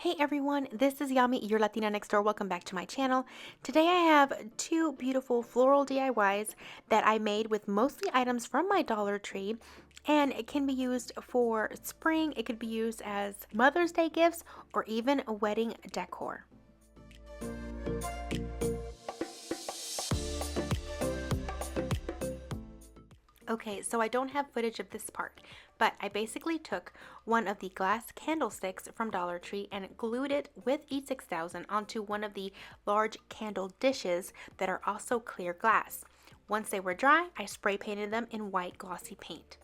Hey everyone, this is Yami, your Latina next door. Welcome back to my channel. Today I have two beautiful floral DIYs that I made with mostly items from my Dollar Tree, and it can be used for spring. It could be used as Mother's Day gifts or even a wedding decor. Okay, so I don't have footage of this part, but I basically took one of the glass candlesticks from Dollar Tree and glued it with E6000 onto one of the large candle dishes that are also clear glass. Once they were dry, I spray painted them in white glossy paint.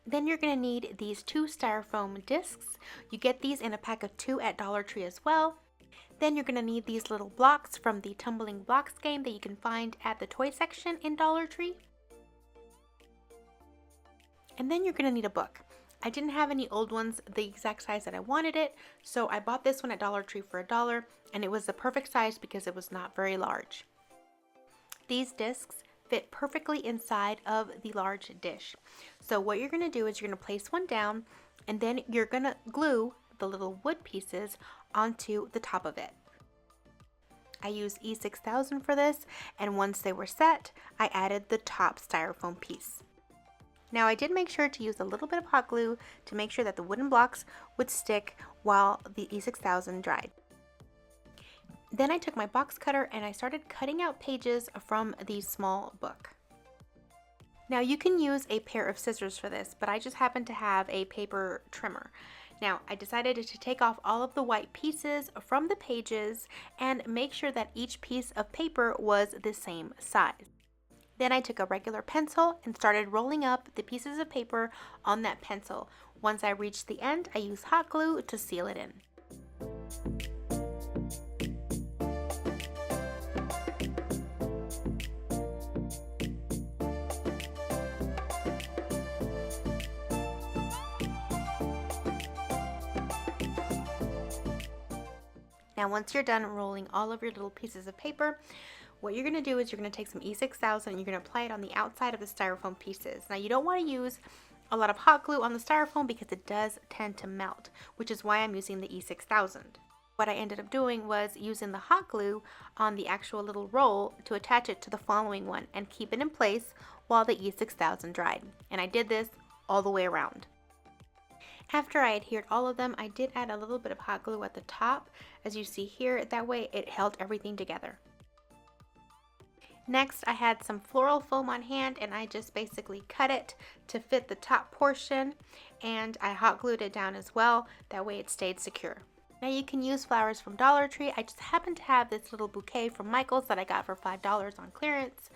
Then you're going to need these two styrofoam discs. You get these in a pack of 2 at Dollar Tree as well. Then you're going to need these little blocks from the Tumbling Blocks game that you can find at the toy section in Dollar Tree. And then you're going to need a book. I didn't have any old ones the exact size that I wanted it, so I bought this one at Dollar Tree for $1, and it was the perfect size because it was not very large. These discs fit perfectly inside of the large dish. So what you're going to do is you're going to place one down, and then you're going to glue the little wood pieces onto the top of it. I used E6000 for this, and once they were set, I added the top styrofoam piece. Now I did make sure to use a little bit of hot glue to make sure that the wooden blocks would stick while the E6000 dried. Then I took my box cutter and I started cutting out pages from the small book. Now you can use a pair of scissors for this, but I just happen to have a paper trimmer. Now I decided to take off all of the white pieces from the pages and make sure that each piece of paper was the same size. Then I took a regular pencil and started rolling up the pieces of paper on that pencil. Once I reached the end, I used hot glue to seal it in. Now once you're done rolling all of your little pieces of paper, what you're going to do is you're going to take some E6000 and you're going to apply it on the outside of the styrofoam pieces. Now you don't want to use a lot of hot glue on the styrofoam because it does tend to melt, which is why I'm using the E6000. What I ended up doing was using the hot glue on the actual little roll to attach it to the following one and keep it in place while the E6000 dried. And I did this all the way around. After I adhered all of them, I did add a little bit of hot glue at the top, as you see here. That way it held everything together. Next, I had some floral foam on hand and I just basically cut it to fit the top portion, and I hot glued it down as well. That way it stayed secure. Now you can use flowers from Dollar Tree. I just happen to have this little bouquet from Michael's that I got for $5 on clearance,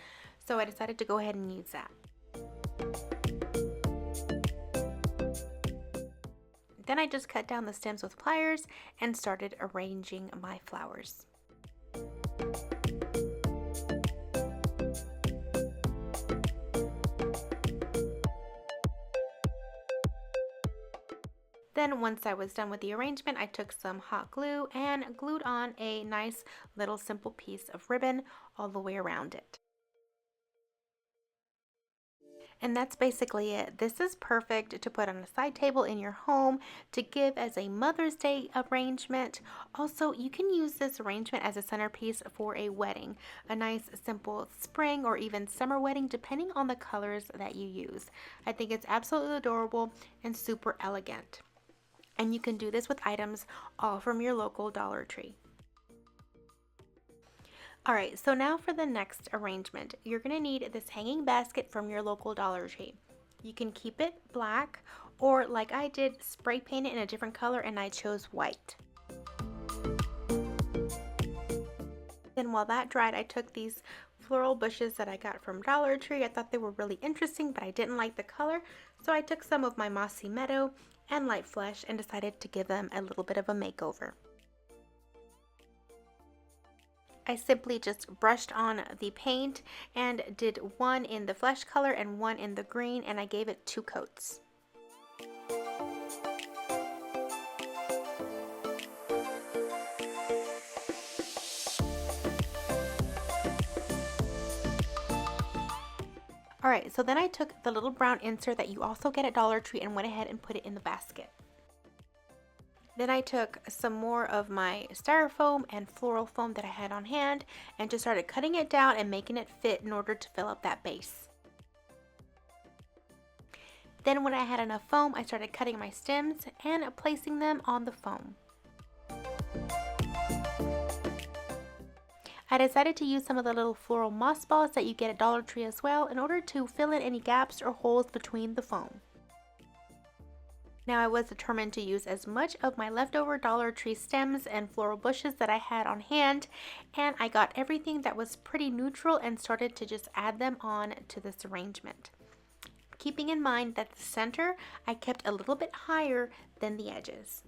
so I decided to go ahead and use that. Then I just cut down the stems with pliers and started arranging my flowers. Then once I was done with the arrangement, I took some hot glue and glued on a nice little simple piece of ribbon all the way around it. And that's basically it. This is perfect to put on a side table in your home to give as a Mother's Day arrangement. Also, you can use this arrangement as a centerpiece for a wedding, a nice simple spring or even summer wedding, depending on the colors that you use. I think it's absolutely adorable and super elegant. And you can do this with items all from your local Dollar Tree. Alright, so now for the next arrangement. You're going to need this hanging basket from your local Dollar Tree. You can keep it black, or like I did, spray paint it in a different color, and I chose white. Then while that dried, I took these floral bushes that I got from Dollar Tree. I thought they were really interesting, but I didn't like the color, so I took some of my mossy meadow and light flesh and decided to give them a little bit of a makeover. I simply just brushed on the paint and did one in the flesh color and one in the green, and I gave it 2 coats. Alright, so then I took the little brown insert that you also get at Dollar Tree and went ahead and put it in the basket. Then I took some more of my styrofoam and floral foam that I had on hand and just started cutting it down and making it fit in order to fill up that base. Then when I had enough foam, I started cutting my stems and placing them on the foam. I decided to use some of the little floral moss balls that you get at Dollar Tree as well in order to fill in any gaps or holes between the foam. Now I was determined to use as much of my leftover Dollar Tree stems and floral bushes that I had on hand, and I got everything that was pretty neutral and started to just add them on to this arrangement. Keeping in mind that the center I kept a little bit higher than the edges.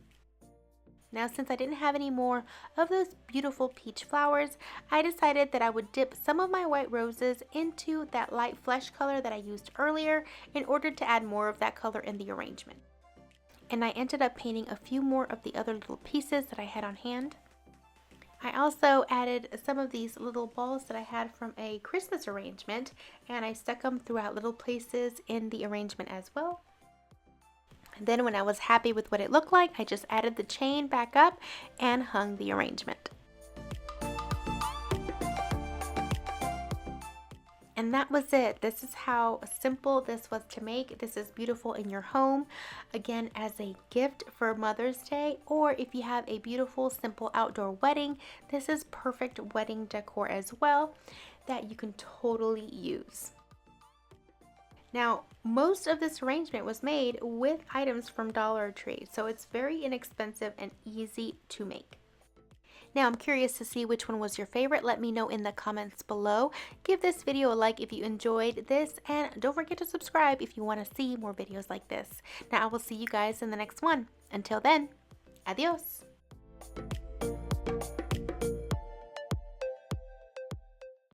Now since I didn't have any more of those beautiful peach flowers, I decided that I would dip some of my white roses into that light flesh color that I used earlier in order to add more of that color in the arrangement. And I ended up painting a few more of the other little pieces that I had on hand. I also added some of these little balls that I had from a Christmas arrangement, and I stuck them throughout little places in the arrangement as well. Then when I was happy with what it looked like, I just added the chain back up and hung the arrangement. And that was it. This is how simple this was to make. This is beautiful in your home, again, as a gift for Mother's Day, or if you have a beautiful, simple outdoor wedding, this is perfect wedding decor as well that you can totally use. Now, most of this arrangement was made with items from Dollar Tree, so it's very inexpensive and easy to make. Now, I'm curious to see which one was your favorite. Let me know in the comments below. Give this video a like if you enjoyed this, and don't forget to subscribe if you want to see more videos like this. Now, I will see you guys in the next one. Until then, adios.